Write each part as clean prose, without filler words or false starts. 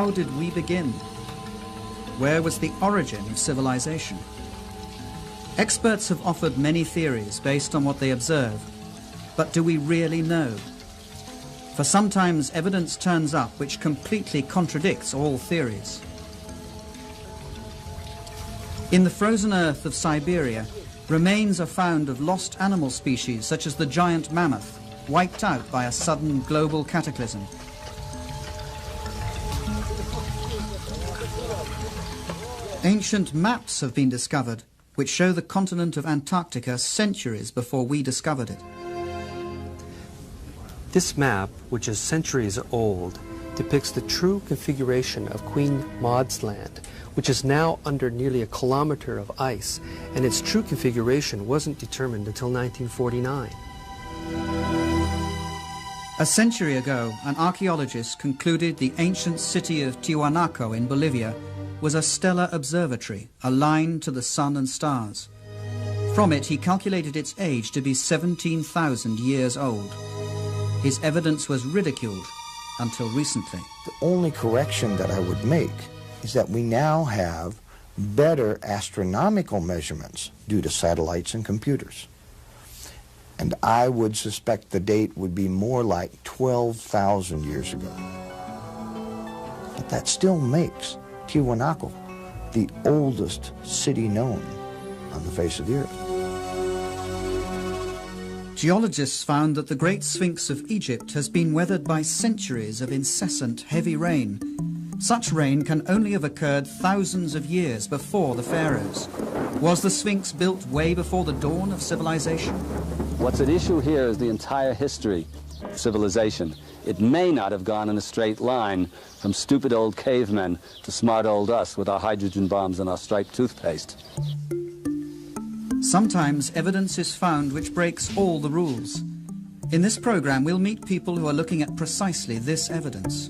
how did we begin? Where was the origin of civilization? Experts have offered many theories based on what they observe, but do we really know? For sometimes evidence turns up which completely contradicts all theories. In the frozen earth of Siberia, remains are found of lost animal species such as the giant mammoth, wiped out by a sudden global cataclysm. Ancient maps have been discovered which show the continent of Antarctica centuries before we discovered it. This map, which is centuries old, depicts the true configuration of Queen Maud's Land, which is now under nearly a kilometer of ice, and its true configuration wasn't determined until 1949. A century ago, an archaeologist concluded the ancient city of Tiwanaku in Bolivia was a stellar observatory aligned to the sun and stars. From it, he calculated its age to be 17,000 years old. His evidence was ridiculed until recently. The only correction that I would make is that we now have better astronomical measurements due to satellites and computers. And I would suspect the date would be more like 12,000 years ago. But that still makes Tiwanaku the oldest city known on the face of the earth. Geologists found that the Great Sphinx of Egypt has been weathered by centuries of incessant heavy rain. Such rain can only have occurred thousands of years before the pharaohs. Was the Sphinx built way before the dawn of civilization? What's at issue here is the entire history of civilization. It may not have gone in a straight line from stupid old cavemen to smart old us with our hydrogen bombs and our striped toothpaste. Sometimes evidence is found which breaks all the rules. In this program, we'll meet people who are looking at precisely this evidence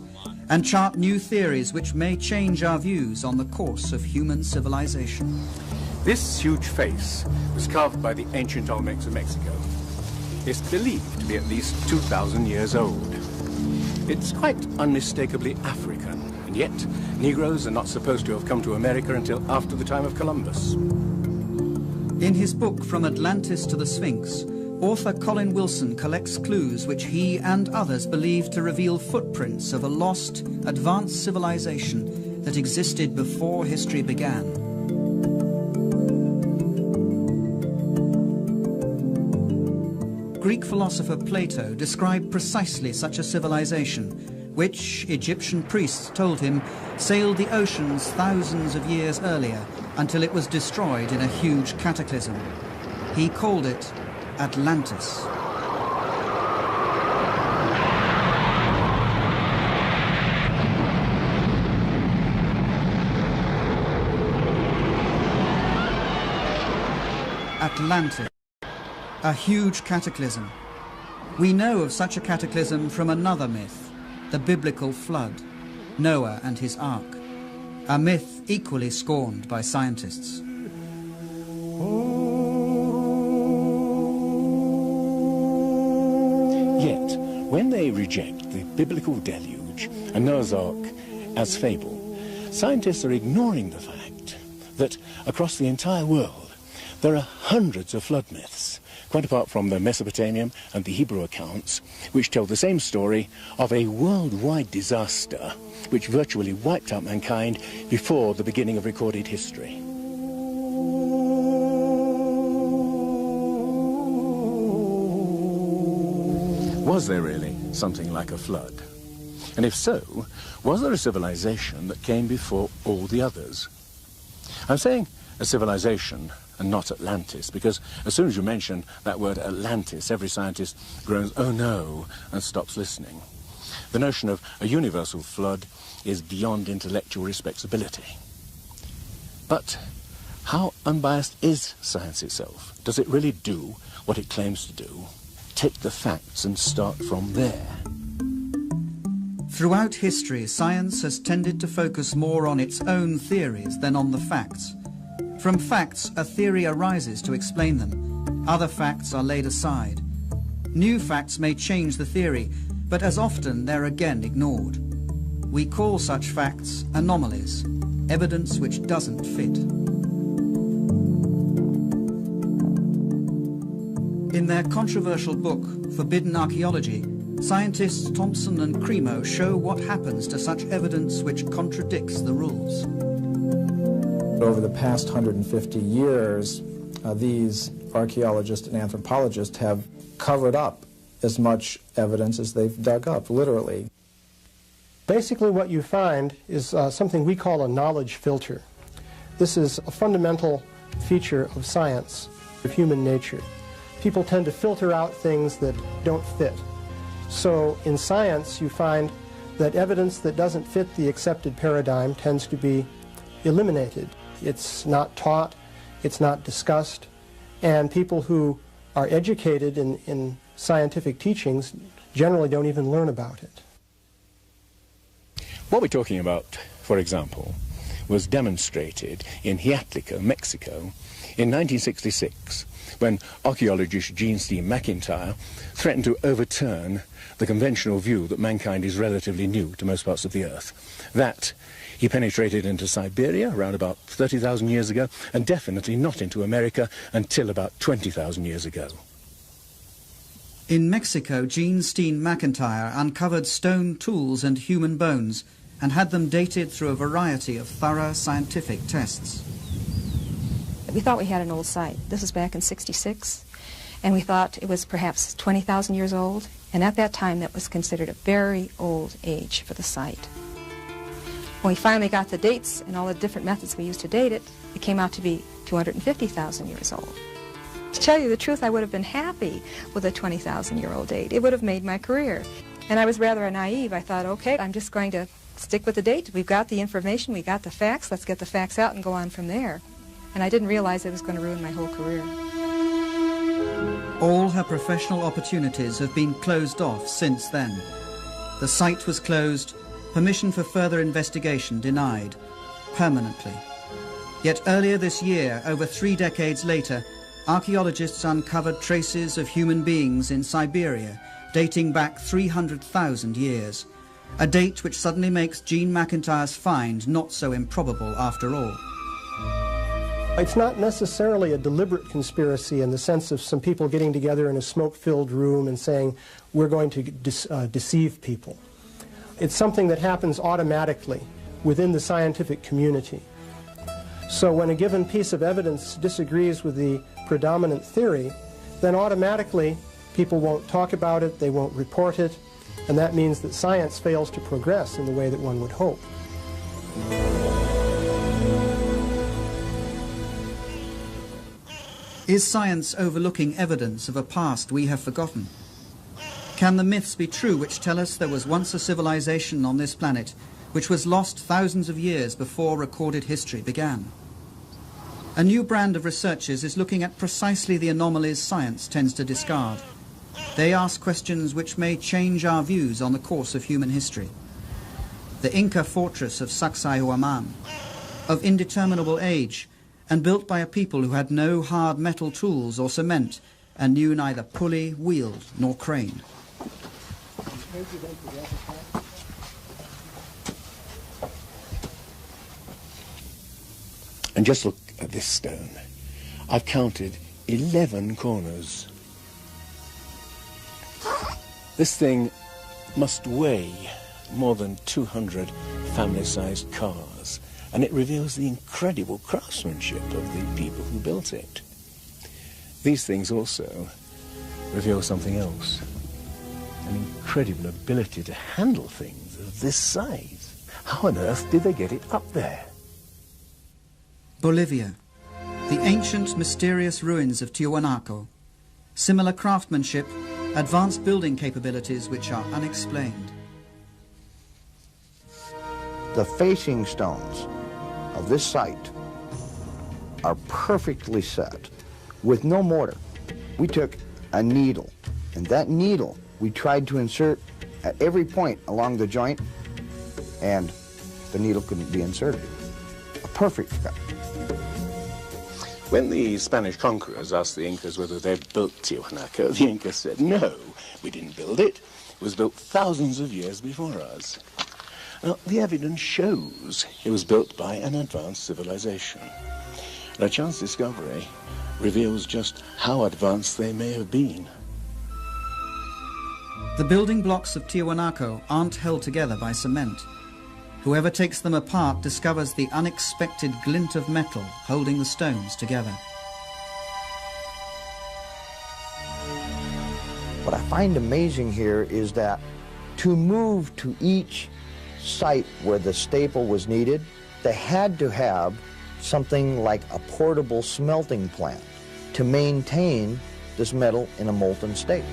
and chart new theories which may change our views on the course of human civilization. This huge face was carved by the ancient Olmecs of Mexico. It's believed to be at least 2,000 years old. It's quite unmistakably African, and yet Negroes are not supposed to have come to America until after the time of Columbus. In his book From Atlantis to the Sphinx, author Colin Wilson collects clues which he and others believe to reveal footprints of a lost, advanced civilization that existed before history began. Greek philosopher Plato described precisely such a civilization, which, Egyptian priests told him, sailed the oceans thousands of years earlier until it was destroyed in a huge cataclysm. He called it Atlantis. Atlantis. A huge cataclysm. We know of such a cataclysm from another myth, the biblical flood, Noah and his ark, a myth equally scorned by scientists. Yet, when they reject the biblical deluge and Noah's Ark as fable, scientists are ignoring the fact that across the entire world there are hundreds of flood myths, quite apart from the Mesopotamian and the Hebrew accounts, which tell the same story of a worldwide disaster which virtually wiped out mankind before the beginning of recorded history. Was there really something like a flood? And if so, was there a civilization that came before all the others? I'm saying a civilization and not Atlantis, because as soon as you mention that word Atlantis, every scientist groans, "Oh no," and stops listening. The notion of a universal flood is beyond intellectual respectability. But how unbiased is science itself? Does it really do what it claims to do? Take the facts and start from there. Throughout history, science has tended to focus more on its own theories than on the facts. From facts, a theory arises to explain them. Other facts are laid aside. New facts may change the theory, but as often they're again ignored. We call such facts anomalies, evidence which doesn't fit. In their controversial book, Forbidden Archaeology, scientists Thompson and Cremo show what happens to such evidence which contradicts the rules. Over the past 150 years, these archaeologists and anthropologists have covered up as much evidence as they've dug up, literally. Basically what you find is something we call a knowledge filter. This is a fundamental feature of science, of human nature. People tend to filter out things that don't fit. So in science you find that evidence that doesn't fit the accepted paradigm tends to be eliminated. It's not taught, it's not discussed, and people who are educated in scientific teachings generally don't even learn about it. What we're talking about, for example, was demonstrated in Hiatlico, Mexico, in 1966, when archaeologist Gene Steen McIntyre threatened to overturn the conventional view that mankind is relatively new to most parts of the Earth. That he penetrated into Siberia around about 30,000 years ago, and definitely not into America until about 20,000 years ago. In Mexico, Gene Steen McIntyre uncovered stone tools and human bones and had them dated through a variety of thorough scientific tests. We thought we had an old site. This was back in '66, and we thought it was perhaps 20,000 years old, and at that time that was considered a very old age for the site. When we finally got the dates and all the different methods we used to date it, it came out to be 250,000 years old. To tell you the truth, I would have been happy with a 20,000-year-old date. It would have made my career. And I was rather naive. I thought, okay, I'm just going to stick with the date. We've got the information, we got the facts, let's get the facts out and go on from there. And I didn't realize it was going to ruin my whole career. All her professional opportunities have been closed off since then. The site was closed, permission for further investigation denied, permanently. Yet earlier this year, over 3 decades later, archaeologists uncovered traces of human beings in Siberia dating back 300,000 years, a date which suddenly makes Gene McIntyre's find not so improbable after all. It's not necessarily a deliberate conspiracy in the sense of some people getting together in a smoke-filled room and saying, we're going to deceive people. It's something that happens automatically within the scientific community. So when a given piece of evidence disagrees with the predominant theory, then automatically people won't talk about it, they won't report it, and that means that science fails to progress in the way that one would hope. Is science overlooking evidence of a past we have forgotten? Can the myths be true which tell us there was once a civilization on this planet which was lost thousands of years before recorded history began? A new brand of researchers is looking at precisely the anomalies science tends to discard. They ask questions which may change our views on the course of human history. The Inca fortress of Sacsayhuaman, of indeterminable age, and built by a people who had no hard metal tools or cement and knew neither pulley, wheel, nor crane. And just look at this stone. I've counted 11 corners. This thing must weigh more than 200 family-sized cars, and it reveals the incredible craftsmanship of the people who built it. These things also reveal something else, an incredible ability to handle things of this size. How on earth did they get it up there? Bolivia, the ancient mysterious ruins of Tiwanaku, similar craftsmanship, advanced building capabilities which are unexplained. The facing stones of this site are perfectly set with no mortar. We took a needle, and that needle we tried to insert at every point along the joint, and the needle couldn't be inserted. A perfect cut. When the Spanish conquerors asked the Incas whether they'd built Tiwanaku, the Incas said, no, we didn't build it. It was built thousands of years before us. Now, the evidence shows it was built by an advanced civilization. And a chance discovery reveals just how advanced they may have been. The building blocks of Tiwanaku aren't held together by cement. Whoever takes them apart discovers the unexpected glint of metal holding the stones together. What I find amazing here is that to move to each site where the staple was needed, they had to have something like a portable smelting plant to maintain this metal in a molten state.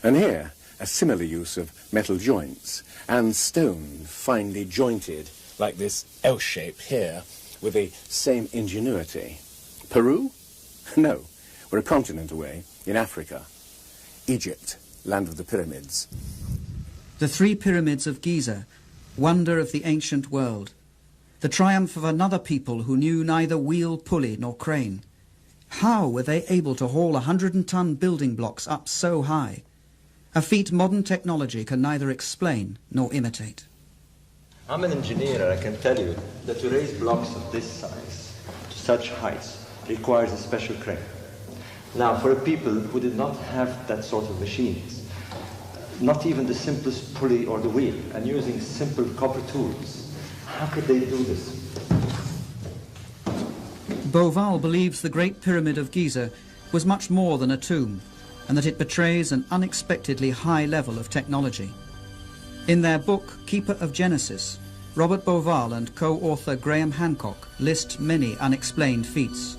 And here, a similar use of metal joints and stone finely jointed, like this L shape here, with the same ingenuity. Peru? No, we're a continent away, in Africa. Egypt, land of the pyramids. The three pyramids of Giza, wonder of the ancient world. The triumph of another people who knew neither wheel, pulley, nor crane. How were they able to haul 100-ton building blocks up so high? A feat modern technology can neither explain nor imitate. I'm an engineer, and I can tell you that to raise blocks of this size to such heights requires a special crane. Now, for a people who did not have that sort of machines, not even the simplest pulley or the wheel, and using simple copper tools, how could they do this? Beauval believes the Great Pyramid of Giza was much more than a tomb, and that it betrays an unexpectedly high level of technology. In their book, Keeper of Genesis, Robert Beauval and co-author Graham Hancock list many unexplained feats.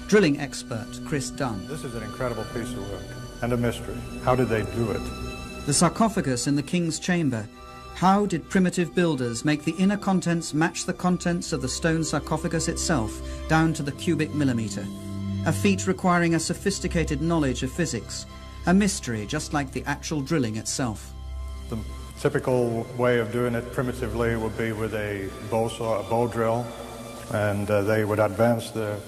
Drilling expert Chris Dunn. This is an incredible piece of work and a mystery. How did they do it? The sarcophagus in the king's chamber. How did primitive builders make the inner contents match the contents of the stone sarcophagus itself down to the cubic millimetre? A feat requiring a sophisticated knowledge of physics, a mystery just like the actual drilling itself. The typical way of doing it primitively would be with a bow saw, a bow drill, and they would advance the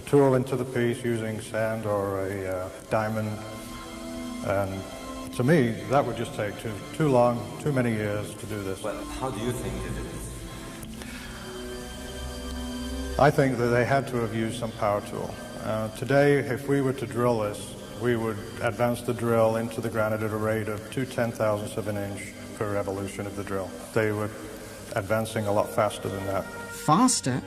tool into the piece using sand or a diamond. And to me, that would just take too long, too many years to do this. Well, how do you think they did it? I think that they had to have used some power tool. Today, if we were to drill this, we would advance the drill into the granite at a rate of 2/10,000ths of an inch per revolution of the drill. They were advancing a lot faster than that. Faster?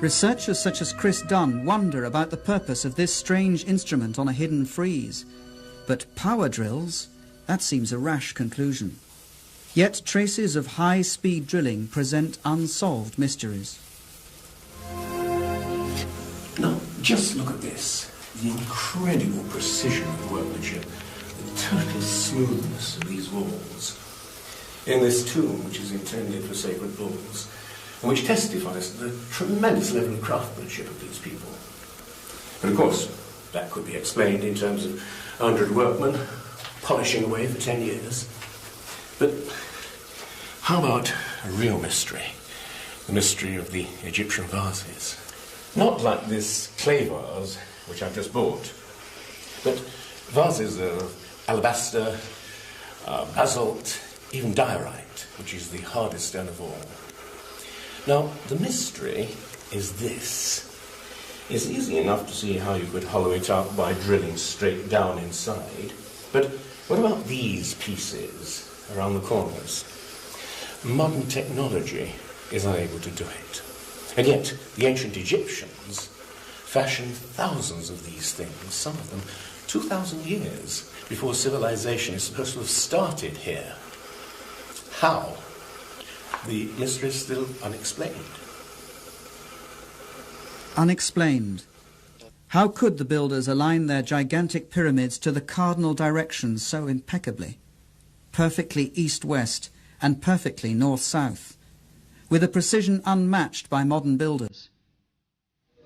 Researchers such as Chris Dunn wonder about the purpose of this strange instrument on a hidden frieze. But power drills? That seems a rash conclusion. Yet traces of high-speed drilling present unsolved mysteries. Now, just look at this. The incredible precision of the workmanship, the total smoothness of these walls. In this tomb, which is intended for sacred bulls, and which testifies to the tremendous level of craftsmanship of these people. And of course, that could be explained in terms of 100 workmen polishing away for 10 years. But how about a real mystery? The mystery of the Egyptian vases. Not like this clay vase, which I've just bought, but vases of alabaster, basalt, even diorite, which is the hardest stone of all. Now, the mystery is this. It's easy enough to see how you could hollow it out by drilling straight down inside, but what about these pieces around the corners? Modern technology is unable to do it. And yet, the ancient Egyptians fashioned thousands of these things, some of them 2,000 years before civilization is supposed to have started here. How? The mystery is still unexplained. Unexplained. How could the builders align their gigantic pyramids to the cardinal directions so impeccably? Perfectly east-west and perfectly north-south, with a precision unmatched by modern builders.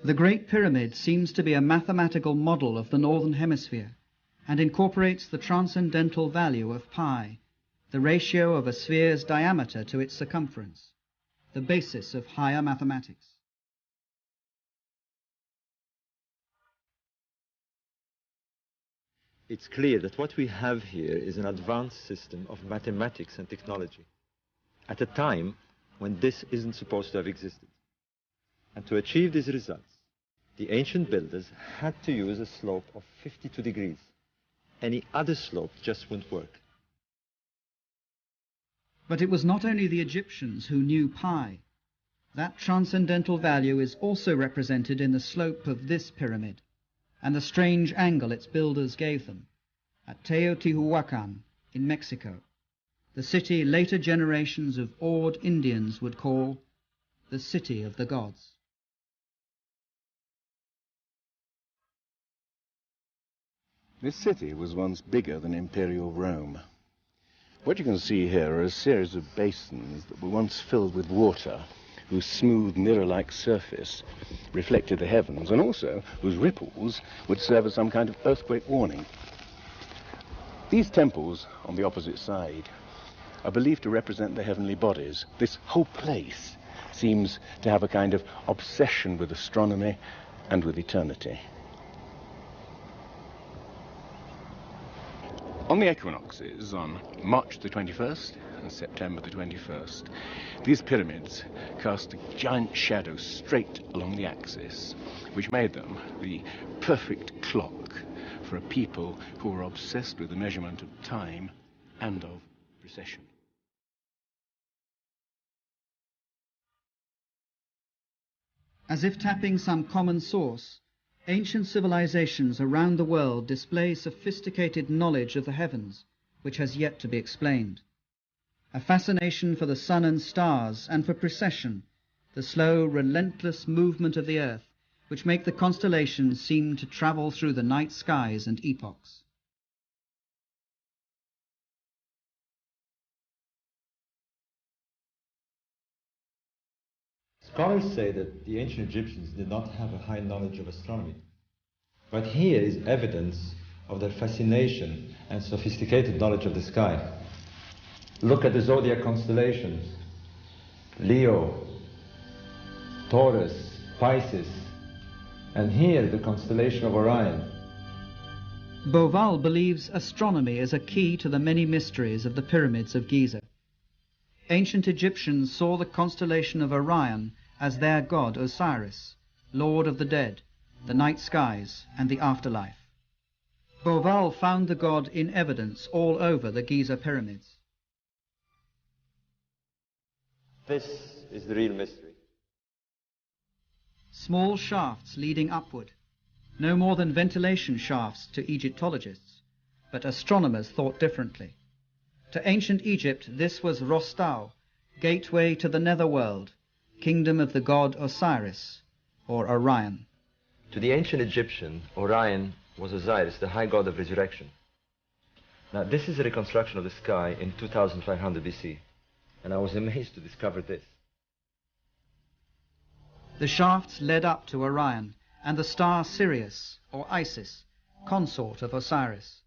The Great Pyramid seems to be a mathematical model of the Northern Hemisphere and incorporates the transcendental value of pi, the ratio of a sphere's diameter to its circumference, the basis of higher mathematics. it's clear that what we have here is an advanced system of mathematics and technology at a time when this isn't supposed to have existed. And to achieve these results, the ancient builders had to use a slope of 52 degrees. Any other slope just wouldn't work. But it was not only the Egyptians who knew pi. That transcendental value is also represented in the slope of this pyramid and the strange angle its builders gave them at Teotihuacan in Mexico, the city later generations of awed Indians would call the City of the Gods. This city was once bigger than Imperial Rome. What you can see here are a series of basins that were once filled with water, whose smooth mirror-like surface reflected the heavens, and also whose ripples would serve as some kind of earthquake warning. These temples on the opposite side are believed to represent the heavenly bodies. This whole place seems to have a kind of obsession with astronomy and with eternity. On the equinoxes, on March the 21st and September the 21st, these pyramids cast a giant shadow straight along the axis, which made them the perfect clock for a people who were obsessed with the measurement of time and of precession. As if tapping some common source, ancient civilizations around the world display sophisticated knowledge of the heavens, which has yet to be explained. A fascination for the sun and stars and for precession, the slow, relentless movement of the earth, which make the constellations seem to travel through the night skies and epochs. Scholars say that the ancient Egyptians did not have a high knowledge of astronomy. But here is evidence of their fascination and sophisticated knowledge of the sky. Look at the zodiac constellations: Leo, Taurus, Pisces, and here the constellation of Orion. Beauval believes astronomy is a key to the many mysteries of the pyramids of Giza. Ancient Egyptians saw the constellation of Orion as their god Osiris, lord of the dead, the night skies, and the afterlife. Beauval found the god in evidence all over the Giza pyramids. This is the real mystery. Small shafts leading upward, no more than ventilation shafts to Egyptologists, but astronomers thought differently. To ancient Egypt, this was Rostau, gateway to the netherworld, kingdom of the god Osiris, or Orion. To the ancient Egyptian, Orion was Osiris, the high god of resurrection. Now, this is a reconstruction of the sky in 2500 BC, and I was amazed to discover this. The shafts led up to Orion and the star Sirius, or Isis, consort of Osiris.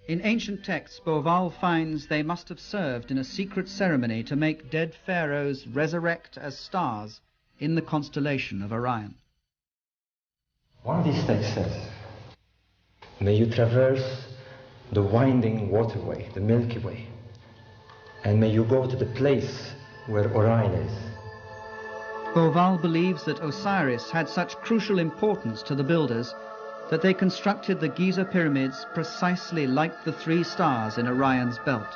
In ancient texts, Beauval finds they must have served in a secret ceremony to make dead pharaohs resurrect as stars in the constellation of Orion. One of these texts says, "May you traverse the winding waterway, the Milky Way, and may you go to the place where Orion is." Beauval believes that Osiris had such crucial importance to the builders that they constructed the Giza pyramids precisely like the three stars in Orion's belt.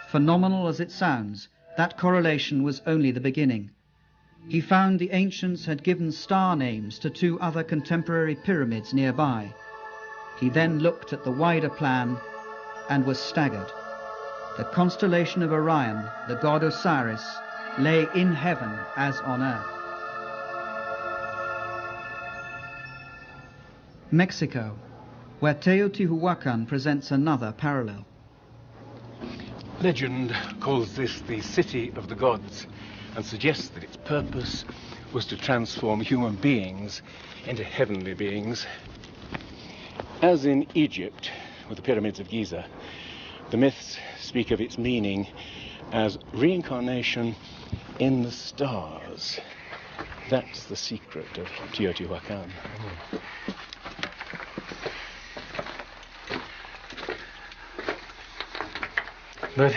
Phenomenal as it sounds, that correlation was only the beginning. He found the ancients had given star names to two other contemporary pyramids nearby. He then looked at the wider plan and was staggered. The constellation of Orion, the god Osiris, lay in heaven as on earth. Mexico, where Teotihuacan presents another parallel. Legend calls this the City of the Gods and suggests that its purpose was to transform human beings into heavenly beings. As in Egypt, with the pyramids of Giza, the myths speak of its meaning as reincarnation in the stars. That's the secret of Teotihuacan. But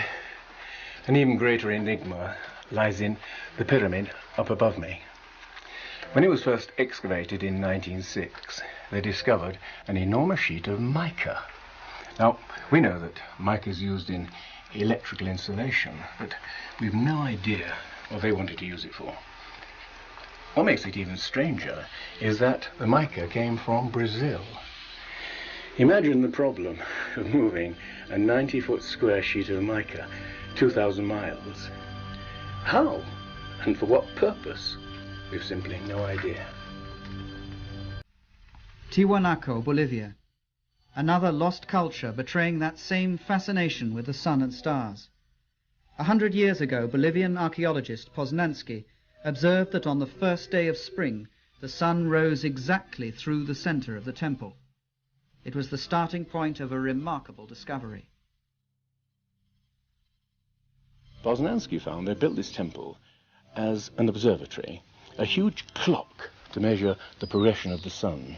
an even greater enigma lies in the pyramid up above me. When it was first excavated in 1906, they discovered an enormous sheet of mica. Now, we know that mica is used in electrical insulation, but we've no idea what they wanted to use it for. What makes it even stranger is that the mica came from Brazil. Imagine the problem of moving a 90-foot square sheet of mica 2,000 miles. How and for what purpose? We've simply no idea. Tiwanaku, Bolivia. Another lost culture betraying that same fascination with the sun and stars. 100 years ago, Bolivian archaeologist Poznański observed that on the first day of spring, the sun rose exactly through the center of the temple. It was the starting point of a remarkable discovery. Poznański found they built this temple as an observatory, a huge clock to measure the progression of the sun.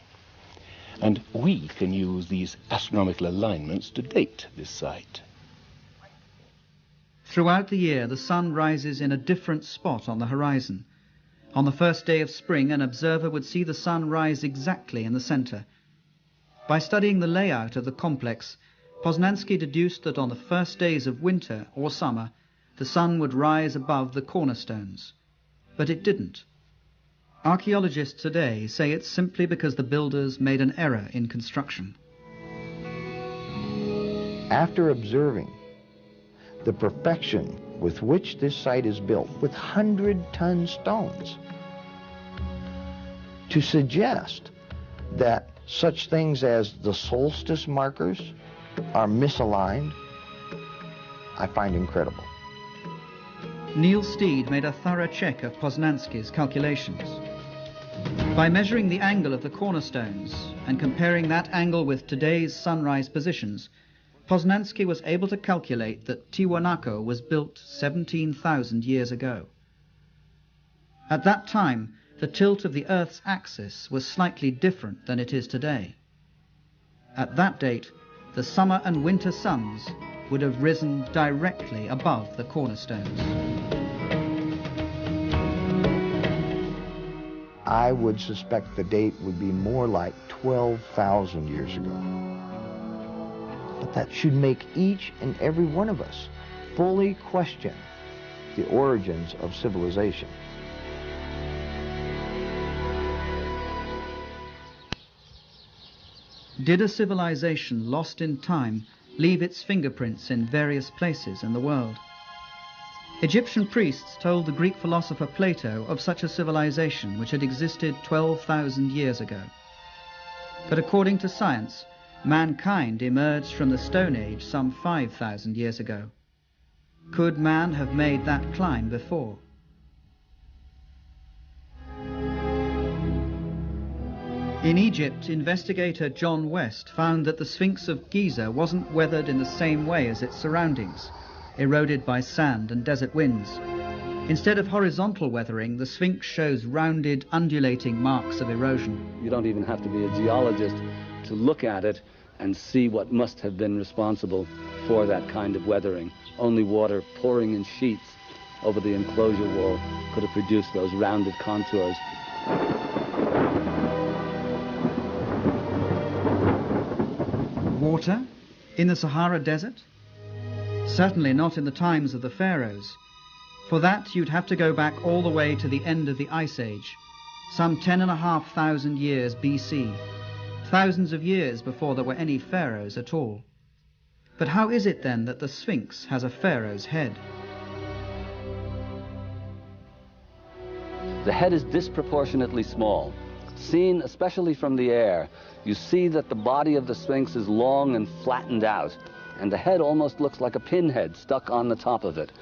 And we can use these astronomical alignments to date this site. Throughout the year, the sun rises in a different spot on the horizon. On the first day of spring, an observer would see the sun rise exactly in the center. By studying the layout of the complex, Poznański deduced that on the first days of winter or summer, the sun would rise above the cornerstones. But it didn't. Archaeologists today say it's simply because the builders made an error in construction. After observing the perfection with which this site is built, with 100-ton stones, to suggest that such things as the solstice markers are misaligned, I find incredible. Neil Steed made a thorough check of Poznański's calculations. By measuring the angle of the cornerstones and comparing that angle with today's sunrise positions, Poznański was able to calculate that Tiwanaku was built 17,000 years ago. At that time, the tilt of the Earth's axis was slightly different than it is today. At that date, the summer and winter suns would have risen directly above the cornerstones. I would suspect the date would be more like 12,000 years ago. But that should make each and every one of us fully question the origins of civilization. Did a civilization lost in time leave its fingerprints in various places in the world? Egyptian priests told the Greek philosopher Plato of such a civilization which had existed 12,000 years ago. But according to science, mankind emerged from the Stone Age some 5,000 years ago. Could man have made that climb before? In Egypt, investigator John West found that the Sphinx of Giza wasn't weathered in the same way as its surroundings, eroded by sand and desert winds. Instead of horizontal weathering, the Sphinx shows rounded, undulating marks of erosion. You don't even have to be a geologist to look at it and see what must have been responsible for that kind of weathering. Only water pouring in sheets over the enclosure wall could have produced those rounded contours. Water? In the Sahara Desert? Certainly not in the times of the pharaohs. For that, you'd have to go back all the way to the end of the Ice Age, some 10,500 years BC, thousands of years before there were any pharaohs at all. But how is it then that the Sphinx has a pharaoh's head? The head is disproportionately small. Seen especially from the air, you see that the body of the Sphinx is long and flattened out, and the head almost looks like a pinhead stuck on the top of it.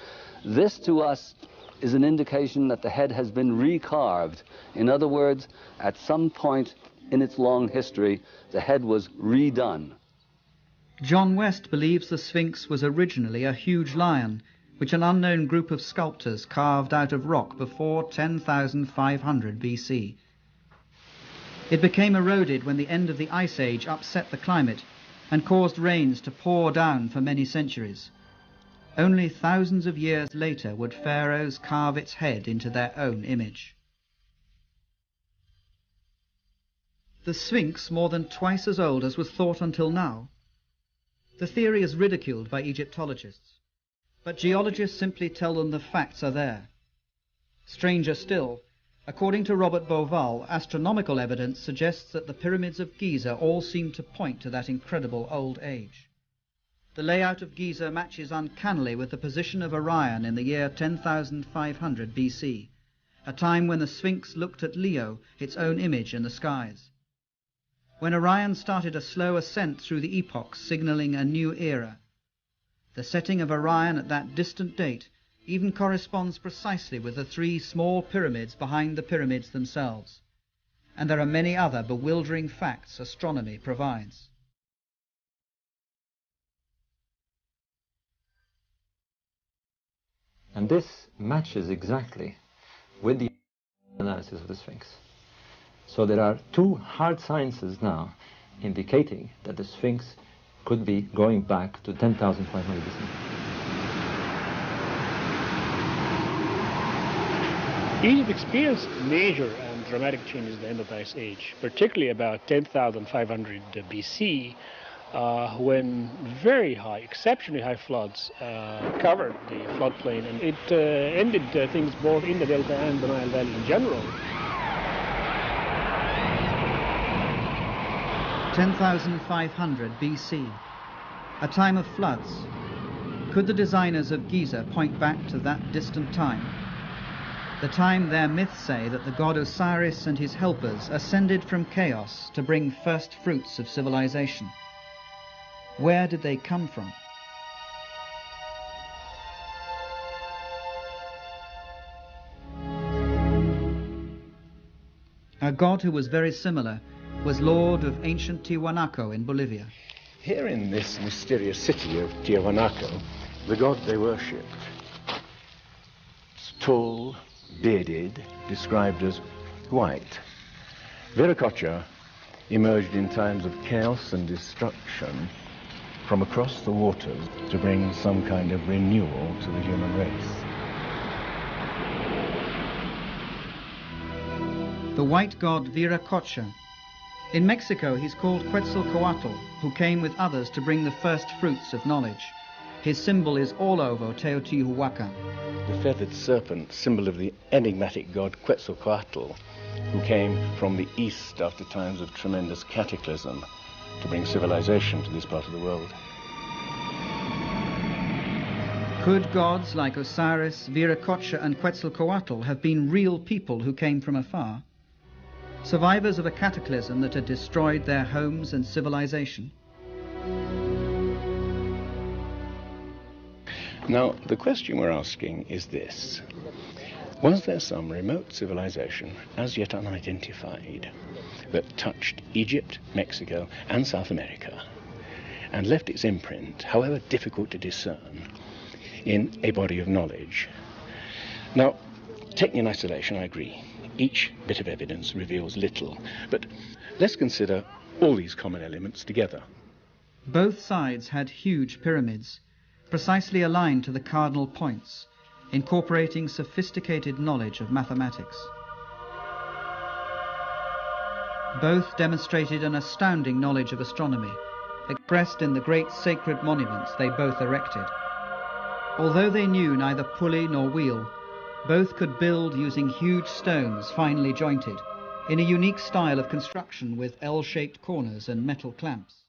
This, to us, is an indication that the head has been recarved. In other words, at some point in its long history, the head was redone. John West believes the Sphinx was originally a huge lion, which an unknown group of sculptors carved out of rock before 10,500 BC. It became eroded when the end of the Ice Age upset the climate and caused rains to pour down for many centuries. Only thousands of years later would pharaohs carve its head into their own image. The Sphinx more than twice as old as was thought until now. The theory is ridiculed by Egyptologists, but geologists simply tell them the facts are there. Stranger still, according to Robert Bauval, astronomical evidence suggests that the pyramids of Giza all seem to point to that incredible old age. The layout of Giza matches uncannily with the position of Orion in the year 10,500 BC, a time when the Sphinx looked at Leo, its own image in the skies. When Orion started a slow ascent through the epochs, signaling a new era. The setting of Orion at that distant date even corresponds precisely with the three small pyramids behind the pyramids themselves. And there are many other bewildering facts astronomy provides. And this matches exactly with the analysis of the Sphinx. So there are two hard sciences now indicating that the Sphinx could be going back to 10,500 BC. Egypt experienced major and dramatic changes at the end of the Ice Age, particularly about 10,500 BC, when very high, exceptionally high floods covered the floodplain, and it ended things both in the Delta and the Nile Valley in general. 10,500 BC, a time of floods. Could the designers of Giza point back to that distant time? The time their myths say that the god Osiris and his helpers ascended from chaos to bring first fruits of civilization. Where did they come from? A god who was very similar was lord of ancient Tiwanaku in Bolivia. Here in this mysterious city of Tiwanaku, the god they worshipped is tall, bearded, described as white. Viracocha emerged in times of chaos and destruction from across the waters to bring some kind of renewal to the human race. The white god Viracocha. In Mexico, he's called Quetzalcoatl, who came with others to bring the first fruits of knowledge. His symbol is all over Teotihuacan. The feathered serpent, symbol of the enigmatic god Quetzalcoatl, who came from the east after times of tremendous cataclysm to bring civilization to this part of the world. Could gods like Osiris, Viracocha and Quetzalcoatl have been real people who came from afar? Survivors of a cataclysm that had destroyed their homes and civilization? Now, the question we're asking is this. Was there some remote civilization, as yet unidentified, that touched Egypt, Mexico, and South America, and left its imprint, however difficult to discern, in a body of knowledge? Now, taken in isolation, I agree. Each bit of evidence reveals little, but let's consider all these common elements together. Both sides had huge pyramids, precisely aligned to the cardinal points, incorporating sophisticated knowledge of mathematics. Both demonstrated an astounding knowledge of astronomy, expressed in the great sacred monuments they both erected. Although they knew neither pulley nor wheel, both could build using huge stones finely jointed, in a unique style of construction with L-shaped corners and metal clamps.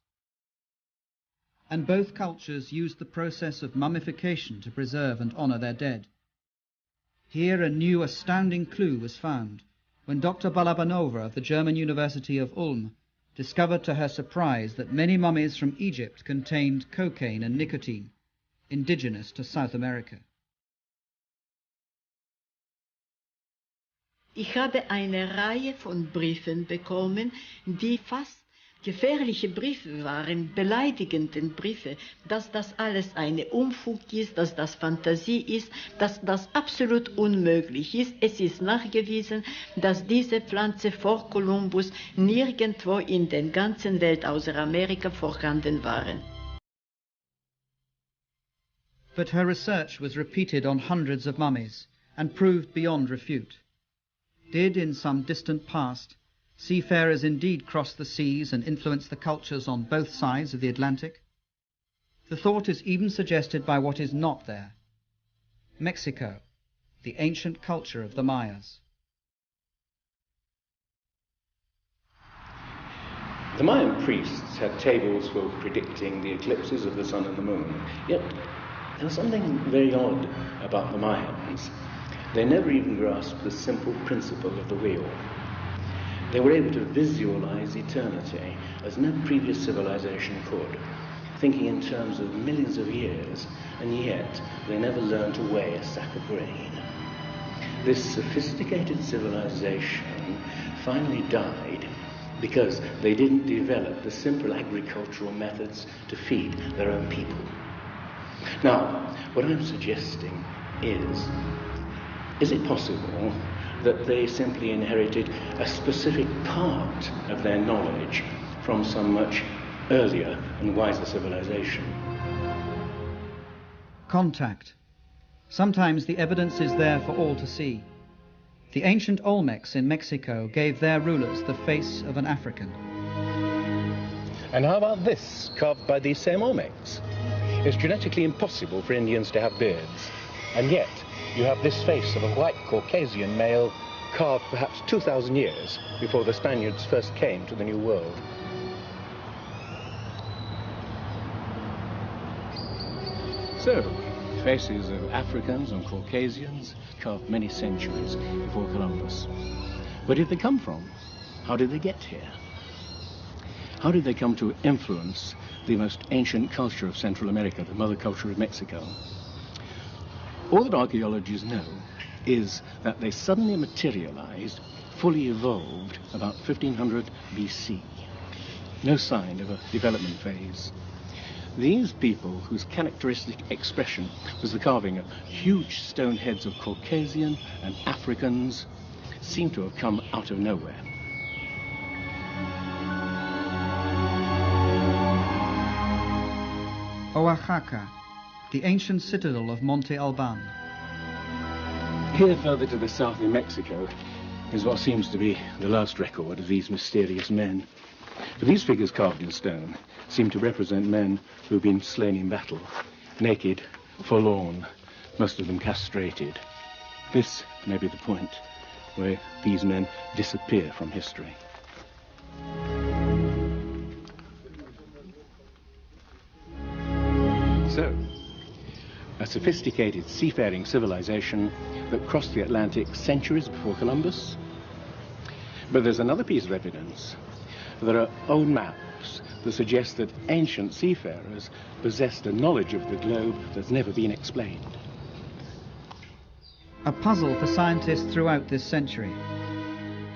And both cultures used the process of mummification to preserve and honor their dead. Here a new astounding clue was found when Dr. Balabanova of the German University of Ulm discovered to her surprise that many mummies from Egypt contained cocaine and nicotine, indigenous to South America. Ich habe eine Reihe von Briefen bekommen, die fast gefährliche Briefe waren, beleidigende Briefe, dass das alles eine Unfug ist, dass das Fantasie ist, dass das absolut unmöglich ist. Es ist nachgewiesen, dass diese Pflanze vor Kolumbus nirgendwo in der ganzen Welt außer Amerika vorhanden waren. But her research was repeated on hundreds of mummies and proved beyond refute. Did, in some distant past, seafarers indeed cross the seas and influence the cultures on both sides of the Atlantic? The thought is even suggested by what is not there: Mexico, the ancient culture of the Mayas. The Mayan priests had tables for predicting the eclipses of the sun and the moon. Yet there was something very odd about the Mayans. They never even grasped the simple principle of the wheel. They were able to visualize eternity as no previous civilization could, thinking in terms of millions of years, and yet they never learned to weigh a sack of grain. This sophisticated civilization finally died because they didn't develop the simple agricultural methods to feed their own people. Now, what I'm suggesting is it possible that they simply inherited a specific part of their knowledge from some much earlier and wiser civilization? Contact. Sometimes the evidence is there for all to see. The ancient Olmecs in Mexico gave their rulers the face of an African. And how about this, carved by these same Olmecs? It's genetically impossible for Indians to have beards, and yet you have this face of a white Caucasian male carved perhaps 2,000 years before the Spaniards first came to the New World. So, faces of Africans and Caucasians carved many centuries before Columbus. Where did they come from? How did they get here? How did they come to influence the most ancient culture of Central America, the mother culture of Mexico? All that archaeologists know is that they suddenly materialized, fully evolved about 1500 BC. No sign of a development phase. These people, whose characteristic expression was the carving of huge stone heads of Caucasian and Africans, seem to have come out of nowhere. Oaxaca, the ancient citadel of Monte Alban. Here further to the south in Mexico is what seems to be the last record of these mysterious men. For these figures carved in stone seem to represent men who've been slain in battle, naked, forlorn, most of them castrated. This may be the point where these men disappear from history. So, a sophisticated seafaring civilization that crossed the Atlantic centuries before Columbus. But there's another piece of evidence. There are old maps that suggest that ancient seafarers possessed a knowledge of the globe that's never been explained. A puzzle for scientists throughout this century.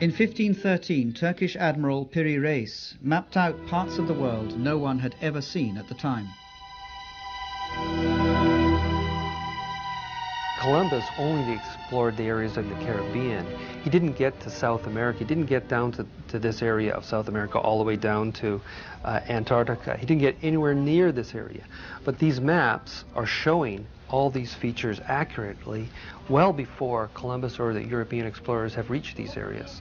In 1513, Turkish Admiral Piri Reis mapped out parts of the world no one had ever seen at the time. Columbus only explored the areas of the Caribbean. He didn't get to South America. He didn't get down to this area of South America all the way down to Antarctica. He didn't get anywhere near this area. But these maps are showing all these features accurately well before Columbus or the European explorers have reached these areas.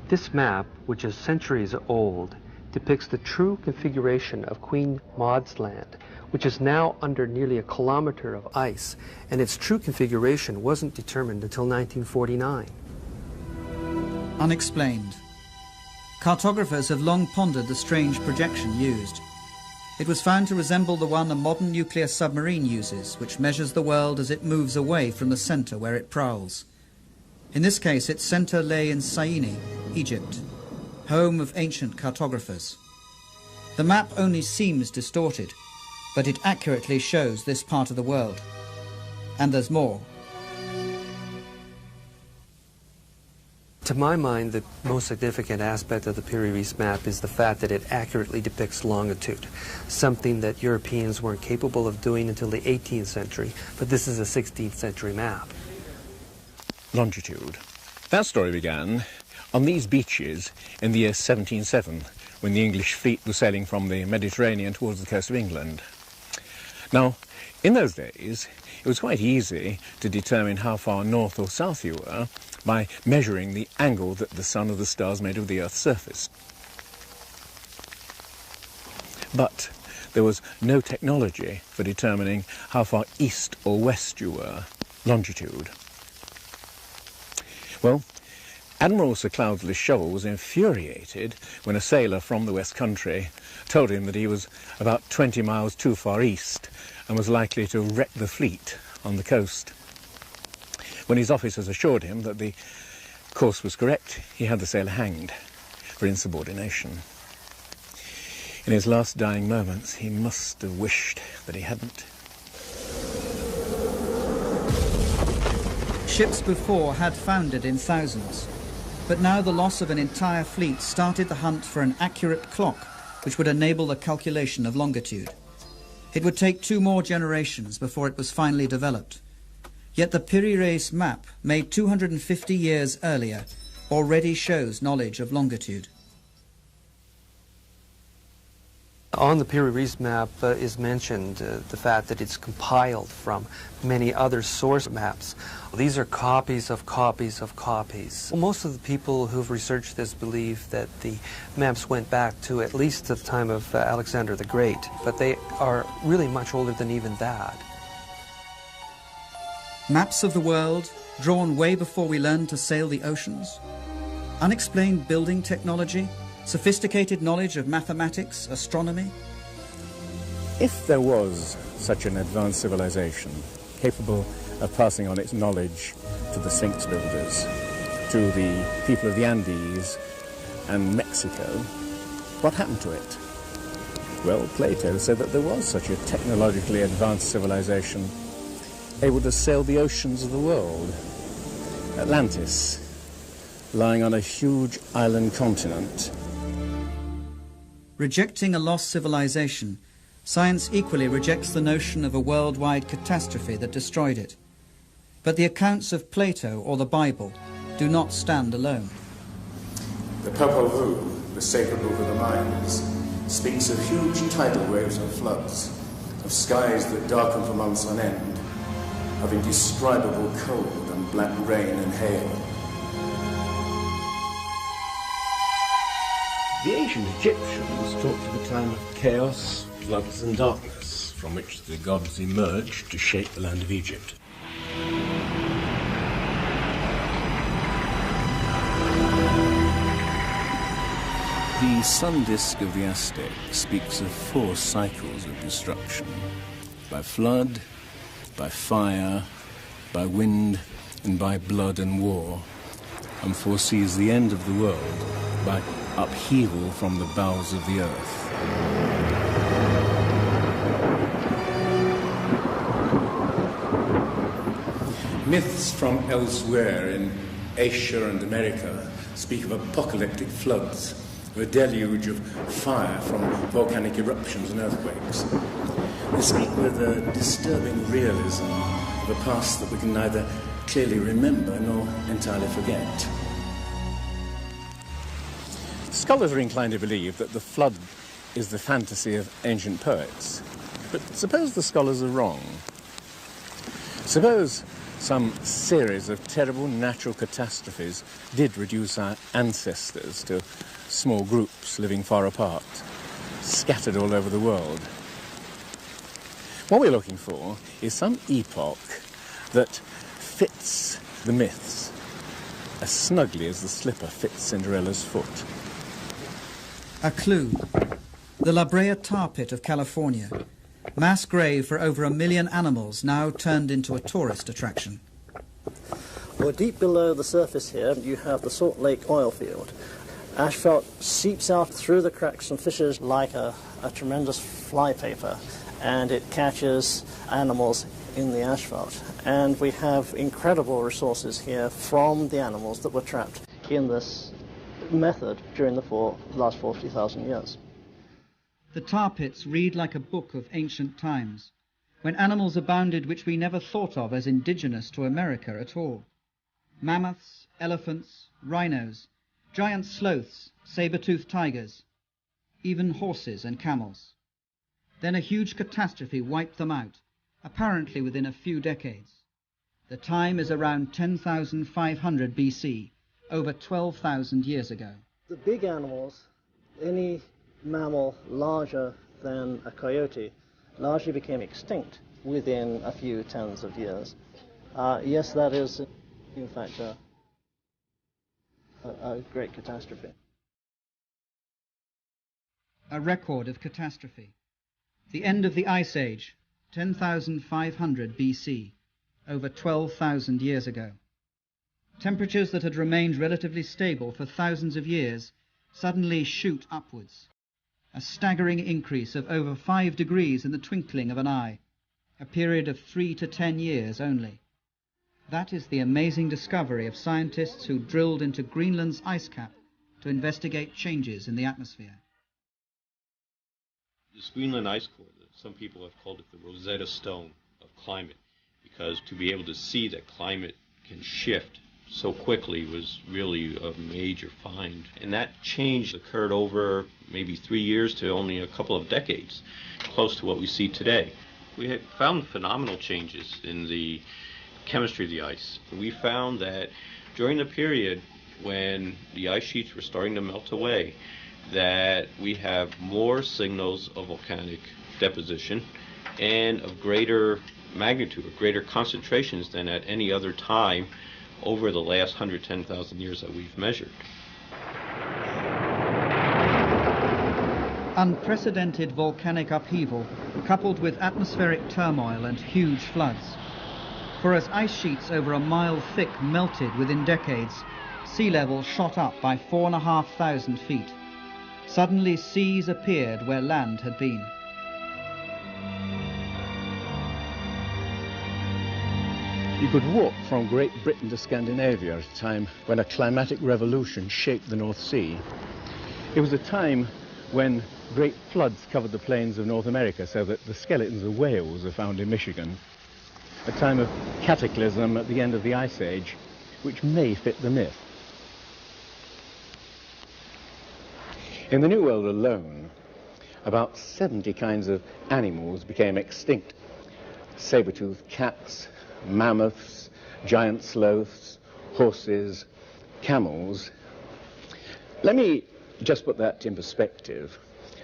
This map, which is centuries old, depicts the true configuration of Queen Maud's Land, which is now under nearly a kilometer of ice, and its true configuration wasn't determined until 1949. Unexplained. Cartographers have long pondered the strange projection used. It was found to resemble the one a modern nuclear submarine uses, which measures the world as it moves away from the center where it prowls. In this case, its center lay in Syene, Egypt, home of ancient cartographers. The map only seems distorted, but it accurately shows this part of the world. And there's more. To my mind, the most significant aspect of the Piri Reis map is the fact that it accurately depicts longitude, something that Europeans weren't capable of doing until the 18th century, but this is a 16th century map. Longitude. That story began on these beaches in the year 1707, when the English fleet was sailing from the Mediterranean towards the coast of England. Now, in those days, it was quite easy to determine how far north or south you were by measuring the angle that the sun or the stars made of the Earth's surface. But there was no technology for determining how far east or west you were, longitude. Well, Admiral Sir Cloudesley Shovel was infuriated when a sailor from the West Country told him that he was about 20 miles too far east and was likely to wreck the fleet on the coast. When his officers assured him that the course was correct, he had the sailor hanged for insubordination. In his last dying moments, he must have wished that he hadn't. Ships before had foundered in thousands, but now the loss of an entire fleet started the hunt for an accurate clock which would enable the calculation of longitude. It would take 2 more generations before it was finally developed. Yet the Piri-Reis map, made 250 years earlier, already shows knowledge of longitude. On the Piri-Reis map is mentioned the fact that it's compiled from many other source maps. These are copies of copies of copies. Well, most of the people who've researched this believe that the maps went back to at least the time of Alexander the Great, but they are really much older than even that. Maps of the world, drawn way before we learned to sail the oceans. Unexplained building technology, sophisticated knowledge of mathematics, astronomy. If there was such an advanced civilization capable of passing on its knowledge to the Sphinx builders, to the people of the Andes and Mexico, what happened to it? Well, Plato said that there was such a technologically advanced civilization able to sail the oceans of the world. Atlantis, lying on a huge island continent. Rejecting a lost civilization, science equally rejects the notion of a worldwide catastrophe that destroyed it. But the accounts of Plato or the Bible do not stand alone. The Popol Vuh, the sacred book of the Mayans, speaks of huge tidal waves and floods, of skies that darken for months on end, of indescribable cold and black rain and hail. The ancient Egyptians talked of a time of chaos, floods and darkness, from which the gods emerged to shape the land of Egypt. The sun disk of the Aztecs speaks of 4 cycles of destruction: by flood, by fire, by wind, and by blood and war, and foresees the end of the world by upheaval from the bowels of the earth. Myths from elsewhere in Asia and America speak of apocalyptic floods, a deluge of fire from volcanic eruptions and earthquakes. They speak with a disturbing realism of a past that we can neither clearly remember nor entirely forget. Scholars are inclined to believe that the flood is the fantasy of ancient poets. But suppose the scholars are wrong. Suppose some series of terrible natural catastrophes did reduce our ancestors to small groups living far apart, scattered all over the world. What we're looking for is some epoch that fits the myths as snugly as the slipper fits Cinderella's foot. A clue. The La Brea tar pit of California. Mass grave for over 1 million animals now turned into a tourist attraction. Well, deep below the surface here, you have the Salt Lake oil field. Asphalt seeps out through the cracks and fissures like a tremendous flypaper, and it catches animals in the asphalt. And we have incredible resources here from the animals that were trapped in this method during the last 40,000 years. The tar pits read like a book of ancient times, when animals abounded which we never thought of as indigenous to America at all. Mammoths, elephants, rhinos, giant sloths, saber-toothed tigers, even horses and camels. Then a huge catastrophe wiped them out, apparently within a few decades. The time is around 10,500 BC, over 12,000 years ago. The big animals, any mammal larger than a coyote, largely became extinct within a few tens of years. Yes, that is, in fact, a great catastrophe. A record of catastrophe. The end of the Ice Age, 10,500 BC, over 12,000 years ago. Temperatures that had remained relatively stable for thousands of years suddenly shoot upwards. A staggering increase of over 5 degrees in the twinkling of an eye, a period of 3 to 10 years only. That is the amazing discovery of scientists who drilled into Greenland's ice cap to investigate changes in the atmosphere. This Greenland ice core, some people have called it the Rosetta Stone of climate, because to be able to see that climate can shift so quickly was really a major find. And that change occurred over maybe 3 years to only a couple of decades, close to what we see today. We had found phenomenal changes in the chemistry of the ice. We found that during the period when the ice sheets were starting to melt away, that we have more signals of volcanic deposition and of greater magnitude, or greater concentrations than at any other time over the last 110,000 years that we've measured. Unprecedented volcanic upheaval coupled with atmospheric turmoil and huge floods. For as ice sheets over a mile thick melted within decades, sea level shot up by 4,500 feet. Suddenly seas appeared where land had been. You could walk from Great Britain to Scandinavia at a time when a climatic revolution shaped the North Sea. It was a time when great floods covered the plains of North America, so that the skeletons of whales are found in Michigan. A time of cataclysm at the end of the Ice Age, which may fit the myth. In the New World alone, about 70 kinds of animals became extinct. Saber-toothed cats, mammoths, giant sloths, horses, camels. Let me just put that in perspective.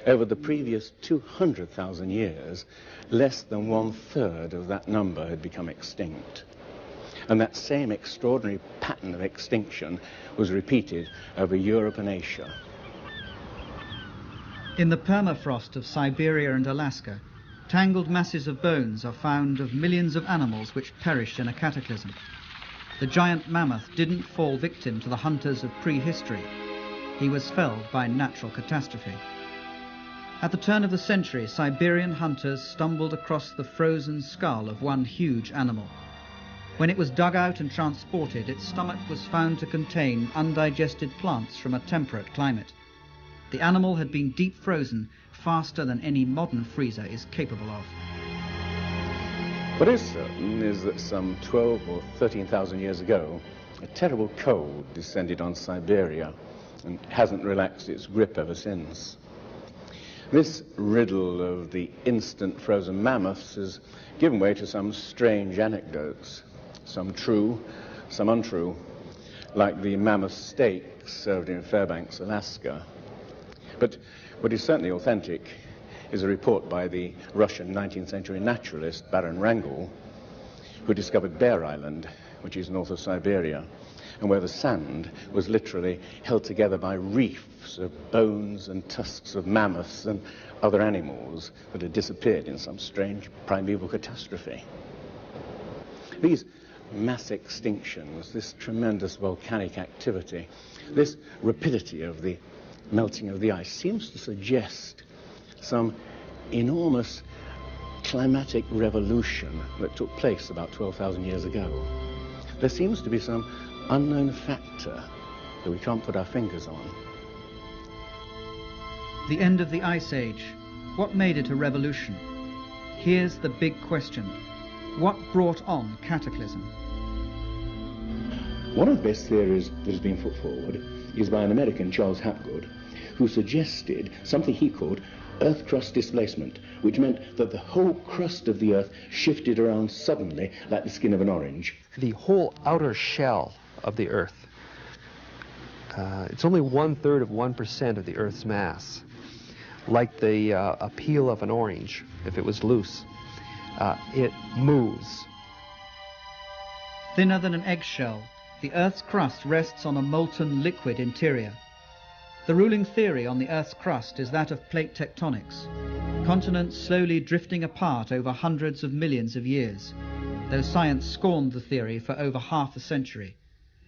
Over the previous 200,000 years, less than 1/3 of that number had become extinct. And that same extraordinary pattern of extinction was repeated over Europe and Asia. In the permafrost of Siberia and Alaska, tangled masses of bones are found of millions of animals which perished in a cataclysm. The giant mammoth didn't fall victim to the hunters of prehistory. He was felled by natural catastrophe. At the turn of the century, Siberian hunters stumbled across the frozen skull of one huge animal. When it was dug out and transported, its stomach was found to contain undigested plants from a temperate climate. The animal had been deep frozen faster than any modern freezer is capable of. What is certain is that some 12 or 13,000 years ago, a terrible cold descended on Siberia and hasn't relaxed its grip ever since. This riddle of the instant frozen mammoths has given way to some strange anecdotes, some true, some untrue, like the mammoth steak served in Fairbanks, Alaska. But what is certainly authentic is a report by the Russian 19th century naturalist Baron Wrangel, who discovered Bear Island, which is north of Siberia, and where the sand was literally held together by reefs of bones and tusks of mammoths and other animals that had disappeared in some strange primeval catastrophe. These mass extinctions, this tremendous volcanic activity, this rapidity of the melting of the ice seems to suggest some enormous climatic revolution that took place about 12,000 years ago. There seems to be some unknown factor that we can't put our fingers on. The end of the Ice Age. What made it a revolution? Here's the big question. What brought on cataclysm? One of the best theories that has been put forward is by an American, Charles Hapgood, who suggested something he called earth crust displacement, which meant that the whole crust of the earth shifted around suddenly like the skin of an orange. The whole outer shell of the earth, it's only 1/3 of 1% of the earth's mass. Like the a peel of an orange, if it was loose, it moves. Thinner than an eggshell, the Earth's crust rests on a molten liquid interior. The ruling theory on the Earth's crust is that of plate tectonics, continents slowly drifting apart over hundreds of millions of years. Though science scorned the theory for over half a century,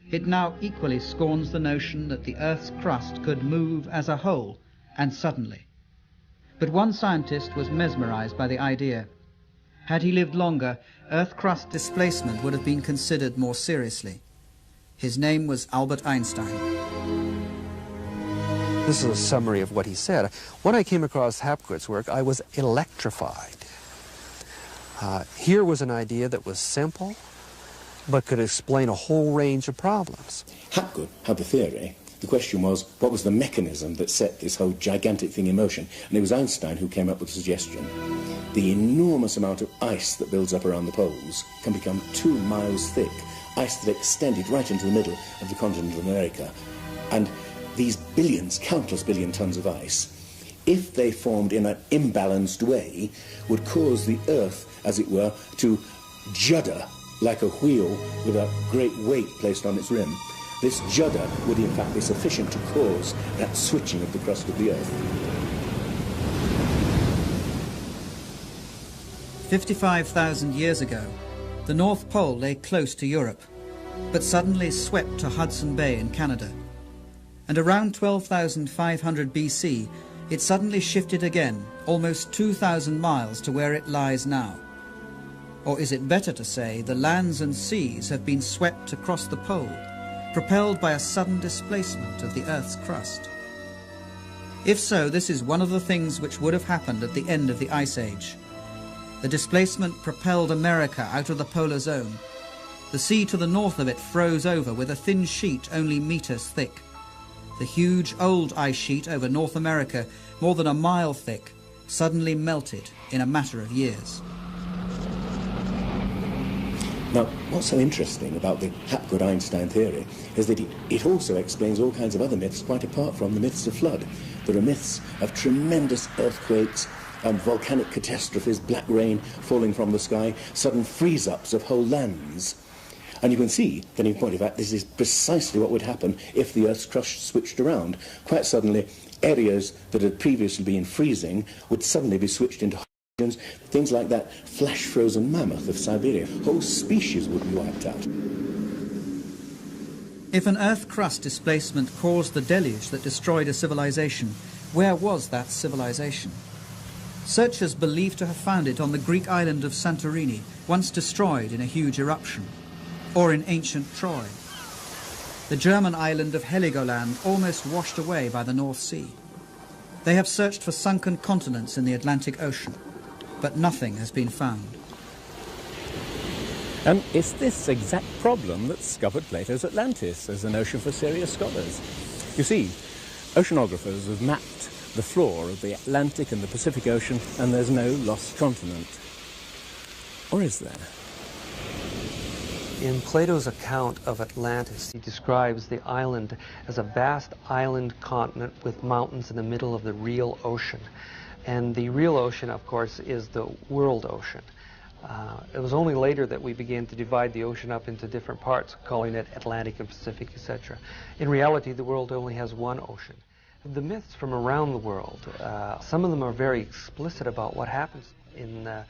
it now equally scorns the notion that the Earth's crust could move as a whole and suddenly. But one scientist was mesmerized by the idea. Had he lived longer, Earth crust displacement would have been considered more seriously. His name was Albert Einstein. This is a summary of what he said. When I came across Hapgood's work, I was electrified. Here was an idea that was simple, but could explain a whole range of problems. Hapgood had the theory. The question was, what was the mechanism that set this whole gigantic thing in motion? And it was Einstein who came up with the suggestion. The enormous amount of ice that builds up around the poles can become 2 miles thick, ice that extended right into the middle of the continent of America. And these billions, countless billion tons of ice, if they formed in an imbalanced way, would cause the Earth, as it were, to judder like a wheel with a great weight placed on its rim. This judder would in fact be sufficient to cause that switching of the crust of the Earth. 55,000 years ago, the North Pole lay close to Europe, but suddenly swept to Hudson Bay in Canada. And around 12,500 BC, it suddenly shifted again, almost 2,000 miles to where it lies now. Or is it better to say the lands and seas have been swept across the pole, propelled by a sudden displacement of the Earth's crust? If so, this is one of the things which would have happened at the end of the Ice Age. The displacement propelled America out of the polar zone. The sea to the north of it froze over with a thin sheet only meters thick. The huge old ice sheet over North America, more than a mile thick, suddenly melted in a matter of years. Now, what's so interesting about the Hapgood-Einstein theory is that it also explains all kinds of other myths quite apart from the myths of flood. There are myths of tremendous earthquakes, volcanic catastrophes, black rain falling from the sky, sudden freeze-ups of whole lands. And you can see that in point of fact this is precisely what would happen if the Earth's crust switched around. Quite suddenly, areas that had previously been freezing would suddenly be switched into things like that flash-frozen mammoth of Siberia. Whole species would be wiped out. If an Earth crust displacement caused the deluge that destroyed a civilization, where was that civilization? Searchers believe to have found it on the Greek island of Santorini, once destroyed in a huge eruption, or in ancient Troy. The German island of Heligoland almost washed away by the North Sea. They have searched for sunken continents in the Atlantic Ocean, but nothing has been found. And it's this exact problem that scuppered Plato's Atlantis as a notion for serious scholars. You see, oceanographers have mapped the floor of the Atlantic and the Pacific Ocean, and there's no lost continent. Or is there? In Plato's account of Atlantis, he describes the island as a vast island continent with mountains in the middle of the real ocean. And the real ocean, of course, is the world ocean. It was only later that we began to divide the ocean up into different parts, calling it Atlantic and Pacific, etc. In reality, the world only has one ocean. The myths from around the world, some of them are very explicit about what happens in the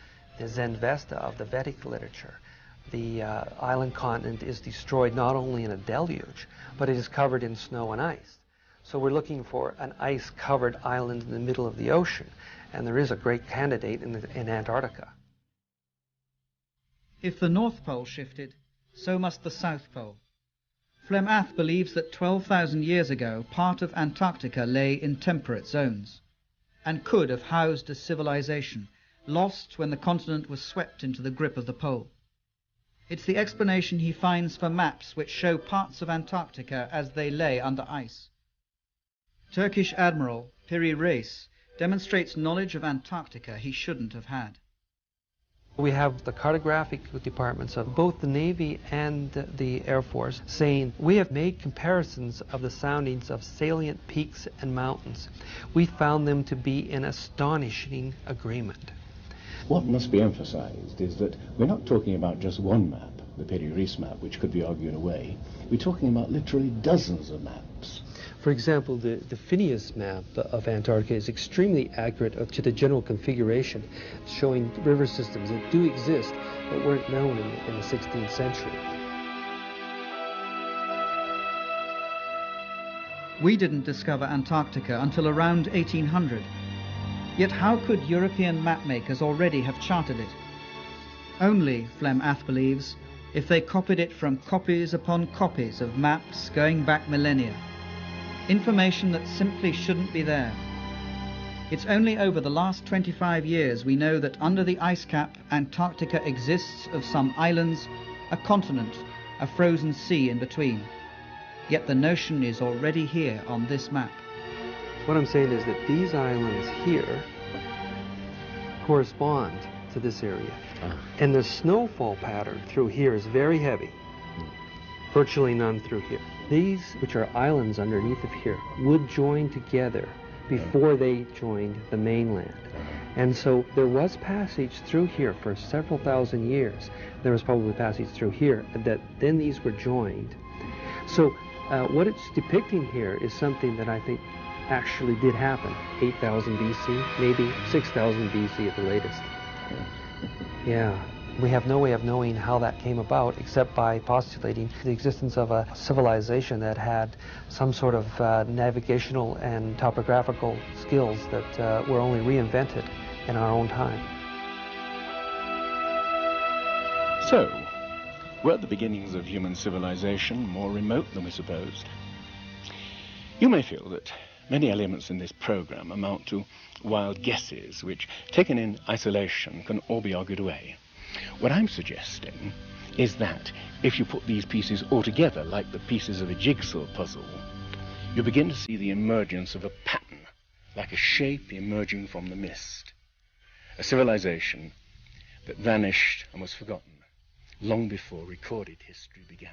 Zen Vesta of the Vedic literature. The island continent is destroyed not only in a deluge, but it is covered in snow and ice. So we're looking for an ice-covered island in the middle of the ocean, and there is a great candidate in Antarctica. If the North Pole shifted, so must the South Pole. Flem-Ath believes that 12,000 years ago part of Antarctica lay in temperate zones and could have housed a civilization lost when the continent was swept into the grip of the pole. It's the explanation he finds for maps which show parts of Antarctica as they lay under ice. Turkish Admiral Piri Reis demonstrates knowledge of Antarctica he shouldn't have had. We have the cartographic departments of both the Navy and the Air Force saying, we have made comparisons of the soundings of salient peaks and mountains. We found them to be in astonishing agreement. What must be emphasized is that we're not talking about just one map, the Peri-Reis map, which could be argued away. We're talking about literally dozens of maps. For example, the Phineas map of Antarctica is extremely accurate to the general configuration, showing river systems that do exist but weren't known in the 16th century. We didn't discover Antarctica until around 1800. Yet how could European mapmakers already have charted it? Only, Flem Ath believes, if they copied it from copies upon copies of maps going back millennia. Information that simply shouldn't be there. It's only over the last 25 years we know that under the ice cap, Antarctica exists of some islands, a continent, a frozen sea in between. Yet the notion is already here on this map. What I'm saying is that these islands here correspond to this area. And the snowfall pattern through here is very heavy. Virtually none through here. These, which are islands underneath of here, would join together before they joined the mainland. And so there was passage through here for several thousand years. There was probably passage through here, that then these were joined. So what it's depicting here is something that I think actually did happen. 8,000 BC, maybe 6,000 BC at the latest. Yeah. We have no way of knowing how that came about except by postulating the existence of a civilization that had some sort of navigational and topographical skills that were only reinvented in our own time. So, were the beginnings of human civilization more remote than we supposed? You may feel that many elements in this program amount to wild guesses which, taken in isolation, can all be argued away. What I'm suggesting is that if you put these pieces all together like the pieces of a jigsaw puzzle, you begin to see the emergence of a pattern, like a shape emerging from the mist. A civilization that vanished and was forgotten long before recorded history began.